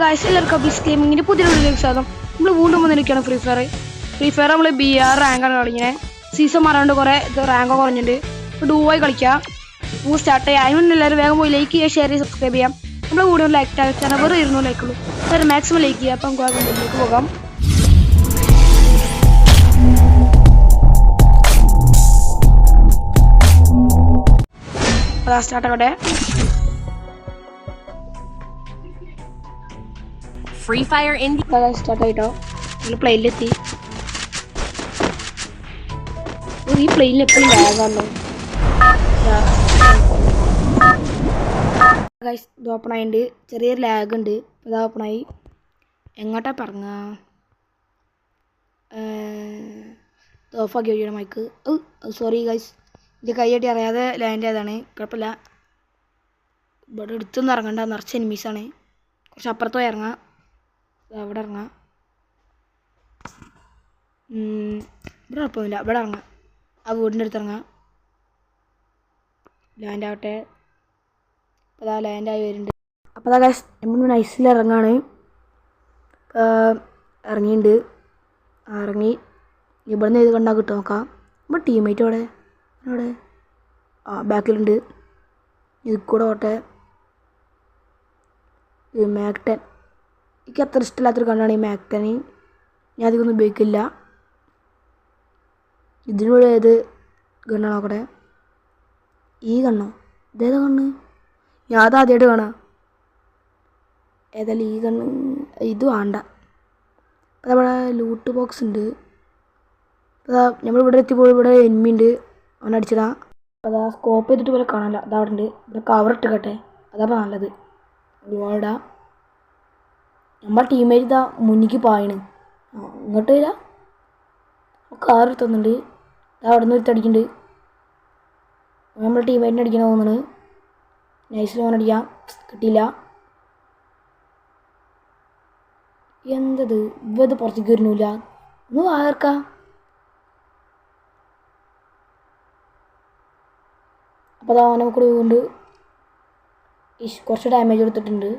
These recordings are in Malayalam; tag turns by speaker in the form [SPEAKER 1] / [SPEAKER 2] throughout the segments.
[SPEAKER 1] ഗൈസ് എല്ലാവർക്കും അബീസ് ഗെയിമിങ്ങിൻ്റെ പുതിയ വീഡിയോയിലേക്ക് സ്വാഗതം. നമ്മൾ വീണ്ടും വന്നിരിക്കുകയാണ് ഫ്രീ ഫയർ നമ്മൾ BR റാങ്കാണ് കളിക്കുന്നത്. സീസൺ മാറാണ്ട് കുറേ റാങ്ക് കുറഞ്ഞിട്ടുണ്ട്. ഡൂവായി കളിക്കാം. നമുക്ക് സ്റ്റാർട്ട് ചെയ്യാം. അതിന് മുന്നേ എല്ലാവരും വേഗം പോയി ലൈക്ക് ചെയ്യുക, ഷെയർ ചെയ്യുക, സബ്സ്ക്രൈബ് ചെയ്യാം. നമ്മുടെ വീഡിയോ ലൈക്ക് ആച്ചാൽ വെറും 200 ലൈക്കുള്ളൂ. എല്ലാവരും മാക്സിമം ലൈക്ക് ചെയ്യുക. അപ്പം നമുക്ക് വീഡിയോയിലേക്ക് പോകാം. അതാ സ്റ്റാർട്ട് ആകട്ടെ.
[SPEAKER 2] Free Fire India.
[SPEAKER 1] സ്റ്റാർട്ട് ആയിട്ടോ. നമ്മൾ പ്ലെയിനിലെത്തി. ഈ പ്ലെയിനിൽ എപ്പോഴും ലാഗാണല്ലോ. ഗൈസ് ഇത് ഓപ്പൺ ആയിട്ടുണ്ട്. ചെറിയൊരു ലാഗ് ഉണ്ട്. ഇത് ഓപ്പണായി. എങ്ങോട്ടാ പറഞ്ഞ ഓഫാക്കി വയ്ക്കണം മൈക്ക്. സോറി ഗൈസ്, ഇത് കൈയ്യട്ടി അറിയാതെ ലാൻഡ് ആയതാണ്. കുഴപ്പമില്ല. ഇവിടെ എടുത്തൊന്നും ഇറങ്ങണ്ട, നിറച്ച് എനിമീസാണ്. കുറച്ച് അപ്പുറത്ത് പോയി ഇറങ്ങാം. അവിടെ ഇറങ്ങാം. ഇവിടെ കുഴപ്പമൊന്നുമില്ല. ഇവിടെ ഇറങ്ങാം. ആ വീടിൻ്റെ അടുത്ത് ഇറങ്ങാം. ലാൻഡ് ആവട്ടെ. അപ്പോൾ അതാ ലാൻഡായി വരുന്നുണ്ട്. അപ്പോൾ അതാ ഗൈസ് നമ്മൾ നൈസിൽ ഇറങ്ങാണ്. ഇറങ്ങിയിട്ടുണ്ട്. ഇറങ്ങി ഇവിടുന്ന് ഇത് കണ്ടാൽ കിട്ടും നോക്കാം. ഇവിടെ ടീമേറ്റ് അവിടെ ബാക്കിലുണ്ട്. ഇതിൽ കൂടെ ഓട്ടെ. ഇത് മാക്-10. എനിക്ക് അത്ര ഇഷ്ടമില്ലാത്തൊരു കണ്ണാണ് ഈ മാക്-10. ഞാൻ അധികമൊന്നും ഉപയോഗിക്കില്ല. ഇതിനോട് ഏത് ഗണ്ണാണ് നോക്കട്ടെ. ഈ കണ്ണോ? ഇതേതാ കണ്ണ്? ഞാൻ അതാദ്യമായിട്ട് കാണാം. ഏതായാലും ഈ കണ്ണ് ഇത് വേണ്ട. അപ്പോൾ നമ്മുടെ ലൂട്ട് ബോക്സ് ഉണ്ട്. അതാ നമ്മളിവിടെ എത്തിയപ്പോൾ ഇവിടെ എനിമി ഉണ്ട്. അവനടിച്ചതാ. അപ്പോൾ അതാ സ്കോപ്പ് ചെയ്തിട്ട് പോലെ കാണാനില്ല. അതവിടെ ഉണ്ട്. ഇവിടെ കവർ ഇട്ടിക്കട്ടെ. അതപ്പോൾ നല്ലത്. ഒരുപാടാ നമ്മളെ ടീമേറ്റ് ഇതാ മുന്നിക്ക് പായണ്. ഇങ്ങോട്ട് വരിക. കാർ എടുത്തുന്നുണ്ട്. അവിടെ നിന്ന് ഒരുത്തടിക്കുന്നുണ്ട്. നമ്മളെ ടീമേറ്റിനെ അടിക്കാൻ തോന്നുന്നത്. നൈസിൽ ഓൻ അടിക്കാം. കിട്ടിയില്ല. എന്തത് ഇത് പുറത്തേക്ക് വരുന്നില്ല. ഒന്ന് ആർക്കാം. അപ്പോൾ അതാ അവനെ കൂടെ കൊണ്ട് കുറച്ച് ഡാമേജ് കൊടുത്തിട്ടുണ്ട്.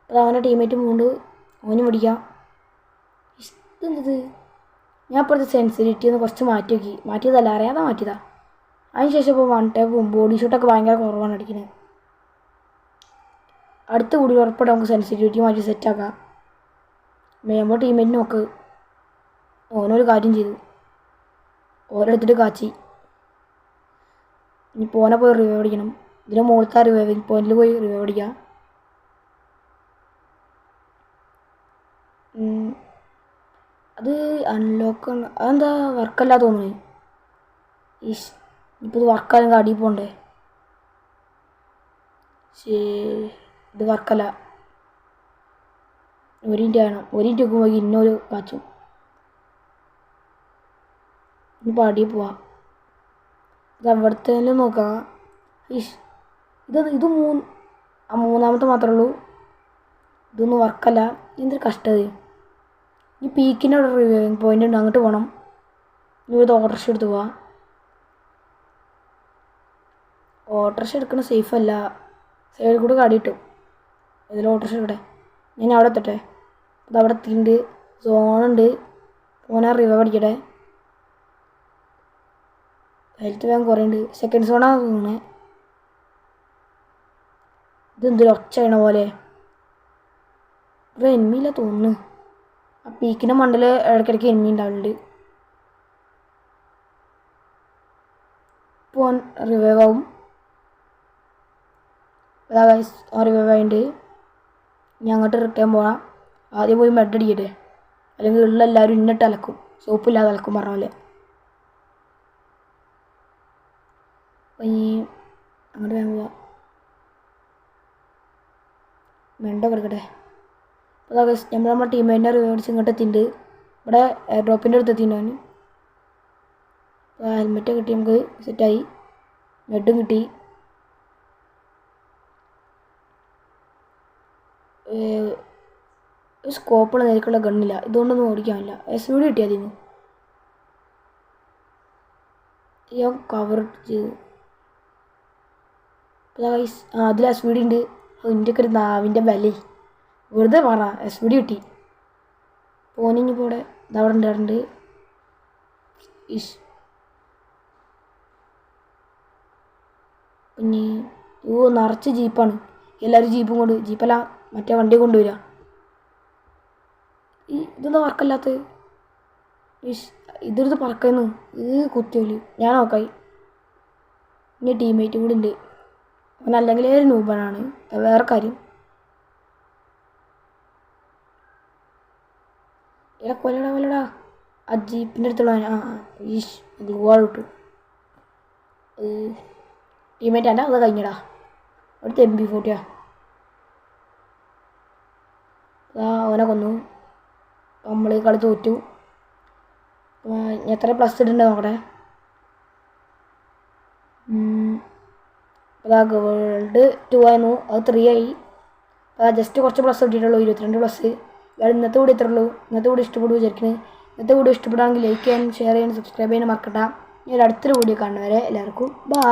[SPEAKER 1] അപ്പോൾ അവൻ്റെ ടീമേറ്റും കൊണ്ട് അവനും പിടിക്കാം. ഇതെന്തത്? ഞാൻ അപ്പോഴത്തെ സെൻസിറ്റിവിറ്റി ഒന്ന് കുറച്ച് മാറ്റിയതല്ല, അറിയാതെ മാറ്റിയതാ. അതിന് ശേഷം ഇപ്പോൾ വൺ ടാപ്പും ബോഡി ഷോട്ടൊക്കെ ഭയങ്കര കുറവാണ് അടിക്കുന്നത്. അടുത്ത കൂടി ഉറപ്പായിട്ട് നമുക്ക് സെൻസിറ്റിവിറ്റി മാറ്റി സെറ്റാക്കാം. നമ്മുടെ ടീമേറ്റിന് നോക്ക്. ഓനൊരു കാര്യം ചെയ്തു. ഓരെടുത്തിട്ട് കാച്ചി. ഇനി പോനെ പോയി റിവൈവ് അടിക്കണം. ഇതിന് മുകളിലത്തെ റിവൈവിങ് പോയിന്റിൽ പോയി റിവൈവ് അടിക്കാം. അത് അൺലോക്ക് അതെന്താ വർക്കല്ല തോന്നുന്നത്. ഇപ്പോൾ ഇത് വർക്കാണെങ്കിൽ അടിയിൽ പോകണ്ടേ? ഇത് വർക്കല്ല. 1 മിനിറ്റ് വേണം. 1 മിനിറ്റ് വെക്കുമ്പോൾ ഇന്നൊരു കാച്ചും. ഇനിയിപ്പോൾ അടിയിൽ പോവാം. ഇത് അവിടുത്തെ നോക്കാം. ഇത് മൂന്നാമത്തെ മാത്രമേ ഉള്ളൂ. ഇതൊന്നും വർക്കല്ല. എന്തൊരു കഷ്ടത്. ഈ പീക്കിൻ്റെ അവിടെ റിവൈവിങ് പോയിൻ്റ് ഉണ്ട്. അങ്ങോട്ട് പോകണം. ഇവിടെ ഓട്ടോറിക്ഷ എടുത്ത് പോവാം. ഓട്ടോറിക്ഷ എടുക്കണ സേഫ് അല്ല. സൈഡിൽ കൂടെ കടി കിട്ടും. ഇതിൽ ഓട്ടോറിക്ഷ ഇവിടെ. ഞാൻ അവിടെ എത്തട്ടെ. അത് അവിടെ എത്തിയിട്ടുണ്ട്. സോണുണ്ട്. ഓനാ റിവൈവ് അടിക്കട്ടെ. ഹെൽത്ത് വേഗം കുറേ ഉണ്ട്. സെക്കൻഡ് സോണാണ് തോന്നുന്നത്. ഇതെന്തൊരു ഒച്ച ചെയ്യണ പോലെ. ഇവിടെ എനിമിയില്ല തോന്നുന്നു. ആ പീക്കിൻ്റെ മണ്ടയിൽ ഇടയ്ക്കിടയ്ക്ക് എനിമി ഉണ്ടാവുന്നുണ്ട്. ഇപ്പോൾ റിവൈവ് ആവും. അതാ ഗൈസ് റിവൈവ് ആയിട്ടുണ്ട്. ഇനി അങ്ങോട്ട് റിട്ടേൺ പോകാം. ആദ്യം പോയി മെഡ് അടിക്കട്ടെ. അല്ലെങ്കിൽ ഉള്ള എല്ലാവരും ഇന്നിട്ട് അലക്കും. സോപ്പില്ലാതെ അലക്കും പറഞ്ഞ പോലെ. അപ്പം ഇനി അങ്ങോട്ട് വേഗം പോവാം. മെണ്ട കിടക്കട്ടെ. അപ്പോൾ അതാ നമ്മുടെ ടീമേറ്റിനെ റിവൈവ് അടിച്ച് ഇങ്ങോട്ട് എത്തിയിട്ടുണ്ട്. ഇവിടെ എയർ ഡ്രോപ്പിൻ്റെ അടുത്ത് എത്തിയിട്ടുണ്ടായിരുന്നു. അപ്പോൾ ഹെൽമെറ്റ് കിട്ടി. നമുക്ക് സെറ്റായി. മെഡും കിട്ടി. സ്കോപ്പുള്ള നേരിക്കുള്ള ഗണ്ണില്ല. ഇതുകൊണ്ടൊന്നും ഓടിക്കാനില്ല. SVD കിട്ടി അതിന്. ഞാൻ കവർ ചെയ്തു. അതിൽ SVD ഉണ്ട്. ഇന്ത്യക്ക് ഒരു നാവിൻ്റെ ബലി വെറുതെ പറ എസ് ഡി കിട്ടി പോനിങ്ങിപ്പോൾ ഇവിടെ ഇതവിടെ ഉണ്ട് ഇഷ് പിന്നെ നിറച്ച് ജീപ്പാണ് എല്ലാവരും ജീപ്പും കൊണ്ട് ജീപ്പല്ല മറ്റേ വണ്ടി കൊണ്ടുവരിക ഇതെന്താ വർക്കല്ലാത്ത ഇഷ് ഇതൊരു പറക്കുന്നു കുത്തിയോല് ഞാൻ നോക്കായി ഇനി ടീംമേറ്റ് കൂടി ഉണ്ട് അവൻ അല്ലെങ്കിൽ ഒരു നൂബനാണ് വേറെ കാര്യം എടാ കൊല്ലടാ ആ ജീപ്പിൻ്റെ അടുത്തുള്ള ഈഷ് ഗ്ലൂവാൾ കിട്ടു ടീമേറ്റ് എൻ്റെ അത് കഴിഞ്ഞടാ അവിടുത്തെ MP40 അവനെ കൊന്നു നമ്മൾ കളി തോറ്റു എത്ര പ്ലസ് ഇട്ടുണ്ട് നോക്കട്ടെ വേൾഡ് 2 ആയിരുന്നു അത് 3 ആയി ജസ്റ്റ് കുറച്ച് പ്ലസ് കിട്ടിയിട്ടുള്ളൂ 22 പ്ലസ് ഇന്നത്തെ കൂടി ഇത്രേ ഉള്ളൂ ഇന്നത്തെ കൂടി ഇഷ്ടപ്പെടുക വിചാരിക്കുന്നത് ഇന്നത്തെ വീഡിയോ ഇഷ്ടപ്പെടുകയാണെങ്കിൽ ലൈക്ക് ചെയ്യാനും ഷെയർ ചെയ്യാനും സബ്സ്ക്രൈബ് ചെയ്യാനും മറക്കണ്ട ഞാൻ അടുത്തൊരു വീഡിയോ കാണുന്നവരെ എല്ലാവർക്കും ബൈ